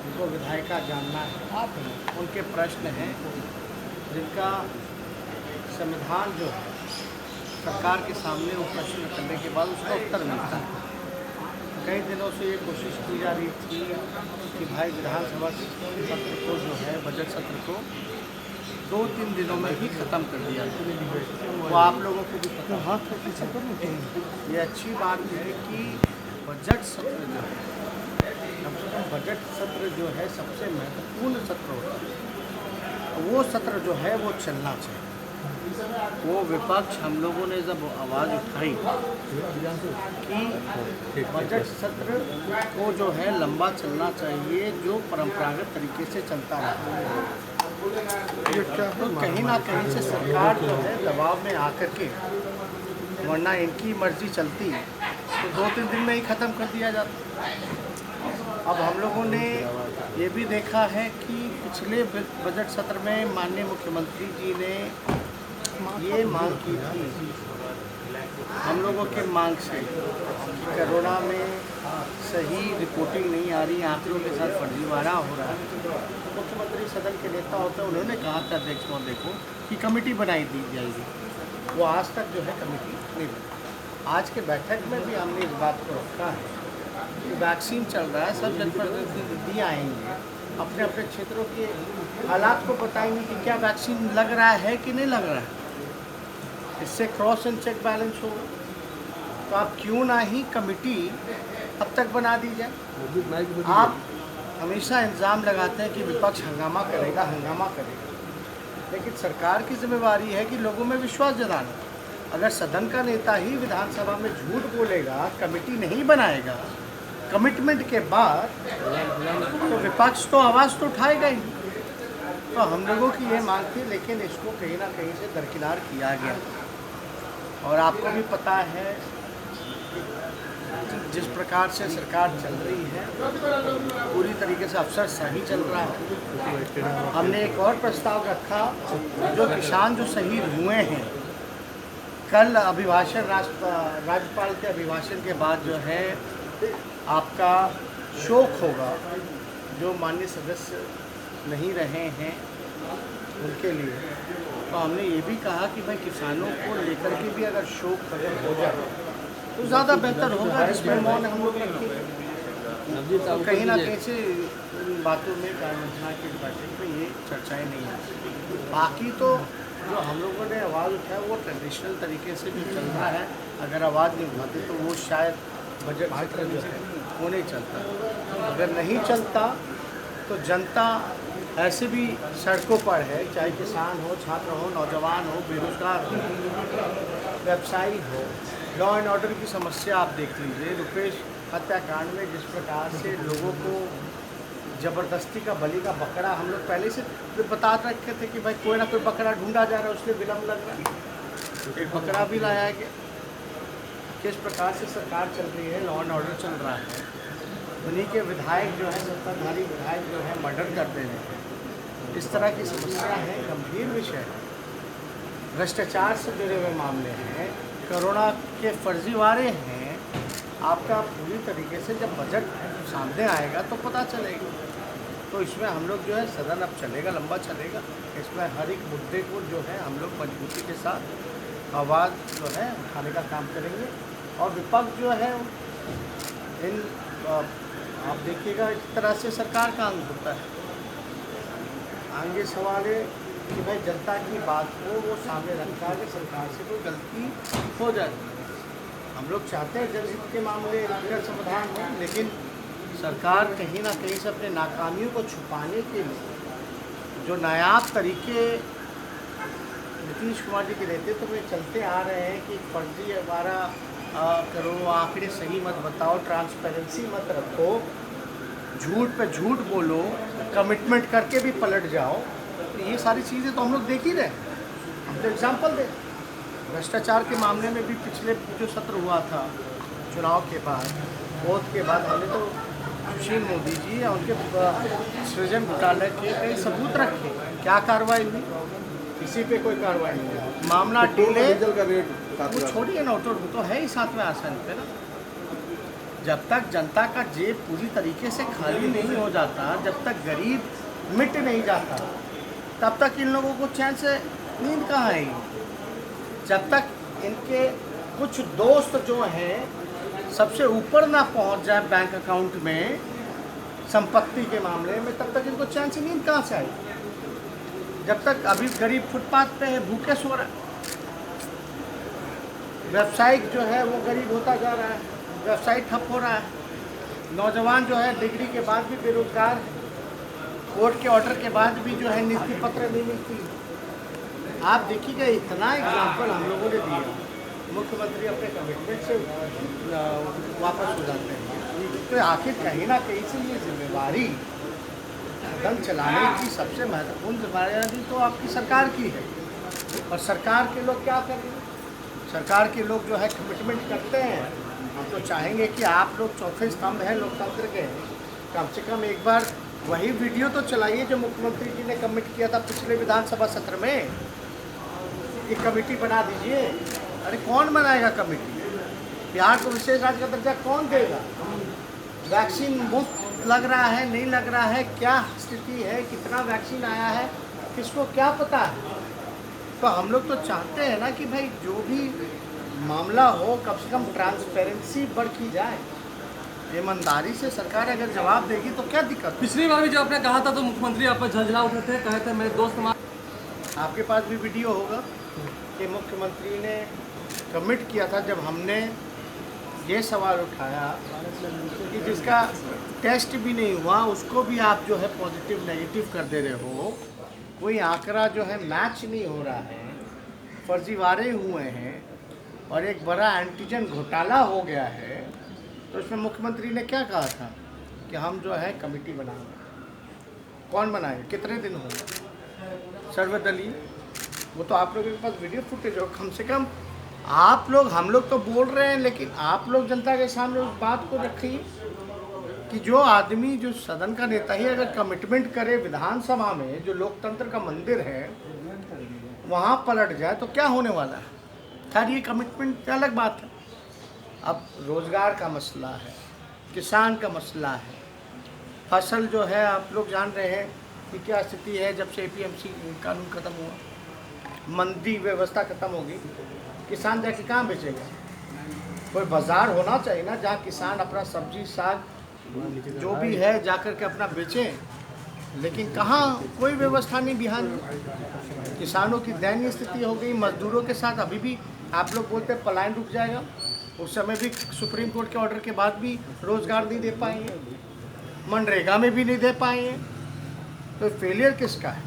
उनको विधायिका जानना है, उनके प्रश्न हैं जिनका संविधान जो है सरकार के सामने वो प्रश्न करने के बाद उसका उत्तर मिलता है। कई दिनों से ये कोशिश की जा रही थी कि भाई विधानसभा सत्र को जो है बजट सत्र को 2-3 दिनों में ही ख़त्म कर दिया जाए। वो आप लोगों को भी पता है। ये अच्छी बात है कि बजट सत्र जो है कम से कम बजट सत्र जो है सबसे महत्वपूर्ण सत्र होता है। वो सत्र जो है वो चलना चाहिए। वो विपक्ष हम लोगों ने जब आवाज़ उठाई कि बजट सत्र को जो है लंबा चलना चाहिए जो परंपरागत तरीके से चलता रहा है, तो कहीं ना कहीं से सरकार जो है दबाव में आकर के, वरना इनकी मर्जी चलती तो 2-3 दिन में ही ख़त्म कर दिया जाता। अब हम लोगों ने ये भी देखा है कि पिछले बजट सत्र में माननीय मुख्यमंत्री जी ने ये मांग की थी हम लोगों के मांग से कि कोरोना में सही रिपोर्टिंग नहीं आ रही, आंकड़ों के साथ फर्जीवाड़ा हो रहा है। मुख्यमंत्री सदन के नेता होते हैं, उन्होंने कहा था अध्यक्ष महोदय को कि कमेटी बनाई दी जाएगी। वो आज तक जो है कमेटी नहीं बनी। आज के बैठक में भी हमने इस बात को रखा है कि वैक्सीन चल रहा है, सब जनप्रतिनिधि आएंगे, अपने अपने क्षेत्रों के हालात को बताएंगे कि क्या वैक्सीन लग रहा है कि नहीं लग रहा है। इससे क्रॉस एंड चेक बैलेंस हो, तो आप क्यों ना ही कमेटी अब तक बना दी जाए। आप हमेशा इल्ज़ाम लगाते हैं कि विपक्ष हंगामा करेगा, लेकिन सरकार की जिम्मेवारी है कि लोगों में विश्वास जताना। अगर सदन का नेता ही विधानसभा में झूठ बोलेगा, कमेटी नहीं बनाएगा कमिटमेंट के बाद, तो विपक्ष तो आवाज़ तो उठाएगा ही। तो हम लोगों की ये मांग थी, लेकिन इसको कहीं ना कहीं से दरकिनार किया गया। और आपको भी पता है जिस प्रकार से सरकार चल रही है, पूरी तरीके से अफसर सही चल रहा है। हमने एक और प्रस्ताव रखा, जो किसान जो शहीद हुए हैं, कल अभिभाषण राज्यपाल के अभिभाषण के बाद जो है आपका शोक होगा, जो माननीय सदस्य नहीं रहे हैं उनके लिए। तो हमने ये भी कहा कि भाई किसानों को लेकर के भी अगर शोक अगर हो जाए तो ज़्यादा बेहतर होगा, जिसमें मौन हम लोग रखेंगे। तो कहीं ना कहीं से इन बातों में कार्ययोजना की बैठक में ये चर्चाएं नहीं आती। बाकी तो जो हम लोगों ने आवाज़ उठाया वो ट्रेडिशनल तरीके से भी चल रहा है। अगर आवाज़ नहीं उठाते तो वो शायद बजट सत्र जो है वो नहीं चलता। अगर नहीं चलता तो जनता ऐसे भी सड़कों पर है, चाहे किसान हो, छात्र हो, नौजवान हो, बेरोजगार हो, व्यवसायी हो। लॉ एंड ऑर्डर की समस्या आप देख लीजिए। रुपेश हत्याकांड में जिस प्रकार से लोगों को ज़बरदस्ती का बलि का बकरा, हम लोग पहले से बता रखे थे कि भाई कोई ना कोई बकरा ढूंढा जा रहा है, उसमें विलम्ब लग रहा है, एक बकरा भी लाया गया। किस प्रकार से सरकार चल रही है, लॉ एंड ऑर्डर चल रहा है। उन्हीं के विधायक जो है, सत्ताधारी विधायक जो है मर्डर कर दे रहे हैं। इस तरह की समस्या है, गंभीर विषय है। भ्रष्टाचार से जुड़े हुए मामले हैं, कोरोना के फर्जीवाड़े हैं। आपका पूरी तरीके से जब बजट सामने आएगा तो पता चलेगा। तो इसमें हम लोग जो है सदन अब चलेगा, लंबा चलेगा। इसमें हर एक मुद्दे को जो है हम लोग मजबूती के साथ आवाज़ जो है उठाने का काम करेंगे। और विपक्ष जो है इन आप देखिएगा इस तरह से सरकार का अंग होता है। आगे सवाल है कि भाई जनता की बात को वो सामने रखा है, सरकार से कोई गलती हो जाए। हम लोग चाहते हैं जनहित के मामले का समाधान हो, लेकिन सरकार कहीं ना कहीं से अपने नाकामियों को छुपाने के लिए जो नायाब तरीके नीतीश कुमार जी के नेतृत्व में चलते आ रहे हैं कि फर्जीवाड़ा करो, आंकड़े सही मत बताओ, ट्रांसपेरेंसी मत रखो, झूठ पे झूठ बोलो, कमिटमेंट करके भी पलट जाओ, तो ये सारी चीज़ें तो हम लोग देख ही रहे हैं। हम तो एग्जाम्पल दें, भ्रष्टाचार के मामले में भी पिछले जो सत्र हुआ था चुनाव के बाद, वोट के बाद, हमने तो सुशील मोदी जी या उनके सृजन घोटाले के कई सबूत रखे। क्या कार्रवाई हुई? किसी पे कोई कार्रवाई नहीं हुई। मामला डिले, वो छोड़िए ना, तो है ही 7वें आसन पे ना। जब तक जनता का जेब पूरी तरीके से खाली नहीं हो जाता, जब तक गरीब मिट नहीं जाता, तब तक इन लोगों को चैन से नींद कहाँ आएगी। जब तक इनके कुछ दोस्त जो हैं सबसे ऊपर ना पहुंच जाए बैंक अकाउंट में संपत्ति के मामले में, तब तक इनको चैन से नींद कहाँ से आएगी। जब तक अभी गरीब फुटपाथ पे है, भूखे सो रहा है, व्यवसायिक जो है वो गरीब होता जा रहा है, व्यवसाय ठप हो रहा है, नौजवान जो है डिग्री के बाद भी बेरोजगार है, कोर्ट के ऑर्डर के बाद भी जो है नियुक्ति पत्र नहीं मिलती। आप देखिएगा, इतना एग्जाम्पल हम लोगों ने दिया, मुख्यमंत्री अपने कमिटमेंट से वापस हो जाते हैं। तो आखिर कहीं ना कहीं से ये जिम्मेवारी सदन चलाने की सबसे महत्वपूर्ण जिम्मेदारी तो आपकी सरकार की है। और सरकार के लोग क्या कर रहे हैं? सरकार के लोग जो है कमिटमेंट करते हैं। हम तो चाहेंगे कि आप लोग चौथे स्तंभ हैं लोकतंत्र के, कम से कम एक बार वही वीडियो तो चलाइए जो मुख्यमंत्री जी ने कमिट किया था पिछले विधानसभा सत्र में। एक कमेटी बना दीजिए। अरे कौन बनाएगा कमेटी? बिहार को विशेष राज्य का दर्जा कौन देगा? वैक्सीन मुफ्त लग रहा है, नहीं लग रहा है, क्या स्थिति है, कितना वैक्सीन आया है, किसको क्या पता है? तो हम लोग तो चाहते हैं ना कि भाई जो भी मामला हो, कम से कम ट्रांसपेरेंसी बढ़ की जाए, ईमानदारी से सरकार अगर जवाब देगी तो क्या दिक्कत। पिछली बार भी जब आपने कहा था तो मुख्यमंत्री आप पर झंझला उठे थे, कहे थे मेरे दोस्त। आपके पास भी वीडियो होगा कि मुख्यमंत्री ने कमिट किया था जब हमने ये सवाल उठाया कि जिसका टेस्ट भी नहीं हुआ उसको भी आप जो है पॉजिटिव नेगेटिव कर दे रहे हो, कोई आंकड़ा जो है मैच नहीं हो रहा है, फर्जीवाड़े हुए हैं और एक बड़ा एंटीजन घोटाला हो गया है। तो इसमें मुख्यमंत्री ने क्या कहा था कि हम जो है कमेटी बनाएंगे। कौन बनाएंगे? कितने दिन होंगे? सर्वदलीय। वो तो आप लोगों के पास वीडियो फुटेज हो। कम से कम आप लोग, हम लोग तो बोल रहे हैं, लेकिन आप लोग जनता के सामने उस बात को रखिए कि जो आदमी, जो सदन का नेता ही अगर कमिटमेंट करे विधानसभा में, जो लोकतंत्र का मंदिर है, वहाँ पलट जाए तो क्या होने वाला है? खैर ये कमिटमेंट अलग बात है। अब रोज़गार का मसला है, किसान का मसला है, फसल जो है आप लोग जान रहे हैं कि क्या स्थिति है। जब से APMC कानून ख़त्म हुआ, मंडी व्यवस्था ख़त्म होगी, किसान जाके कहाँ बेचेगा? कोई बाज़ार होना चाहिए ना जहाँ किसान अपना सब्जी साग जो भी है जाकर के अपना बेचें। लेकिन कहाँ, कोई व्यवस्था नहीं बिहार में। किसानों की दयनीय स्थिति हो गई। मजदूरों के साथ अभी भी आप लोग बोलते हैं पलायन रुक जाएगा, उस समय भी सुप्रीम कोर्ट के ऑर्डर के बाद भी रोज़गार नहीं दे पाएंगे, मनरेगा में भी नहीं दे पाएंगे। तो फेलियर किसका है?